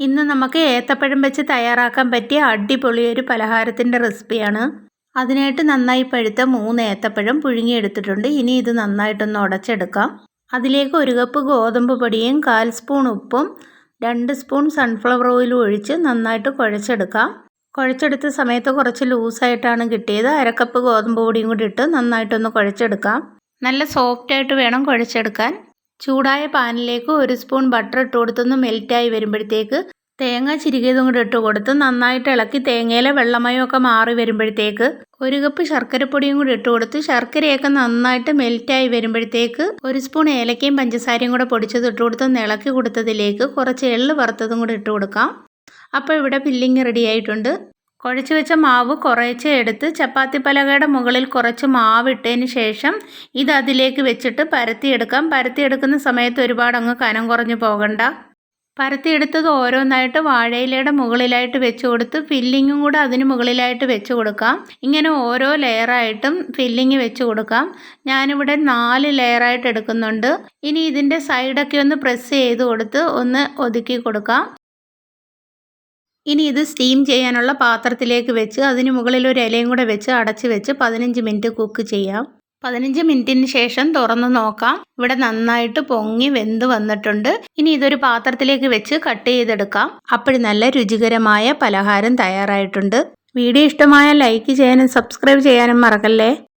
ഇന്ന് നമുക്ക് ഏത്തപ്പഴം വെച്ച് തയ്യാറാക്കാൻ പറ്റിയ അടിപൊളി ഒരു പലഹാരത്തിൻ്റെ റെസിപ്പിയാണ്. അതിനായിട്ട് നന്നായി പഴുത്ത 3 ഏത്തപ്പഴം പുഴുങ്ങിയെടുത്തിട്ടുണ്ട്. ഇനി ഇത് നന്നായിട്ടൊന്ന് ഉടച്ചെടുക്കാം. അതിലേക്ക് 1 കപ്പ് ഗോതമ്പ് പൊടിയും 1/4 സ്പൂൺ ഉപ്പും 2 സ്പൂൺ സൺഫ്ലവർ ഓയിലും ഒഴിച്ച് നന്നായിട്ട് കുഴച്ചെടുക്കാം. കുഴച്ചെടുത്ത സമയത്ത് കുറച്ച് ലൂസായിട്ടാണ് കിട്ടിയത്. 1/2 കപ്പ് ഗോതമ്പ് പൊടിയും കൂടി ഇട്ട് നന്നായിട്ടൊന്ന് കുഴച്ചെടുക്കാം. നല്ല സോഫ്റ്റായിട്ട് വേണം കുഴച്ചെടുക്കാൻ. ചൂടായ പാനിലേക്ക് 1 സ്പൂൺ ബട്ടർ ഇട്ട് കൊടുത്തൊന്ന് മെൽറ്റായി വരുമ്പോഴത്തേക്ക് തേങ്ങ ചിരികിയതും കൂടി ഇട്ട് കൊടുത്ത് നന്നായിട്ട് ഇളക്കി തേങ്ങയിലെ വെള്ളമയമൊക്കെ മാറി വരുമ്പോഴത്തേക്ക് 1 കപ്പ് ശർക്കരപ്പൊടിയും കൂടി ഇട്ട് കൊടുത്ത് ശർക്കരയൊക്കെ നന്നായിട്ട് മെൽറ്റായി വരുമ്പോഴത്തേക്ക് 1 സ്പൂൺ ഏലക്കയും പഞ്ചസാരയും കൂടെ പൊടിച്ചത് ഇട്ട് കൊടുത്ത് ഇളക്കി കൊടുത്തതിലേക്ക് കുറച്ച് എള്ള് വറുത്തതും കൂടി ഇട്ട് കൊടുക്കാം. അപ്പോൾ ഇവിടെ ഫില്ലിങ് റെഡി ആയിട്ടുണ്ട്. കുഴച്ച് വെച്ച മാവ് കുറേശ്ശെ എടുത്ത് ചപ്പാത്തി പലകയുടെ മുകളിൽ കുറച്ച് മാവ് ഇട്ടതിന് ശേഷം ഇത് അതിലേക്ക് വെച്ചിട്ട് പരത്തിയെടുക്കാം. പരത്തിയെടുക്കുന്ന സമയത്ത് ഒരുപാട് അങ്ങ് കനം കുറഞ്ഞ് പോകണ്ട. പരത്തിയെടുത്തത് ഓരോന്നായിട്ട് വാഴയിലയുടെ മുകളിലായിട്ട് വെച്ച് കൊടുത്ത് ഫില്ലിങ്ങും കൂടെ അതിന് മുകളിലായിട്ട് വെച്ച് കൊടുക്കാം. ഇങ്ങനെ ഓരോ ലെയറായിട്ടും ഫില്ലിങ് വെച്ച് കൊടുക്കാം. ഞാനിവിടെ 4 ലെയറായിട്ട് എടുക്കുന്നുണ്ട്. ഇനി ഇതിൻ്റെ സൈഡൊക്കെ ഒന്ന് പ്രസ് ചെയ്ത് കൊടുത്ത് ഒന്ന് ഒതുക്കി കൊടുക്കാം. ഇനി ഇത് സ്റ്റീം ചെയ്യാനുള്ള പാത്രത്തിലേക്ക് വെച്ച് അതിന് മുകളിൽ ഒരു ഇലയും കൂടെ വെച്ച് അടച്ച് വെച്ച് 15 മിനിറ്റ് കുക്ക് ചെയ്യാം. 15 മിനിറ്റിന് ശേഷം തുറന്ന് നോക്കാം. ഇവിടെ നന്നായിട്ട് പൊങ്ങി വെന്ത് വന്നിട്ടുണ്ട്. ഇനി ഇതൊരു പാത്രത്തിലേക്ക് വെച്ച് കട്ട് ചെയ്തെടുക്കാം. അപ്പോഴും നല്ല രുചികരമായ പലഹാരം തയ്യാറായിട്ടുണ്ട്. വീഡിയോ ഇഷ്ടമായാൽ ലൈക്ക് ചെയ്യാനും സബ്സ്ക്രൈബ് ചെയ്യാനും മറക്കല്ലേ.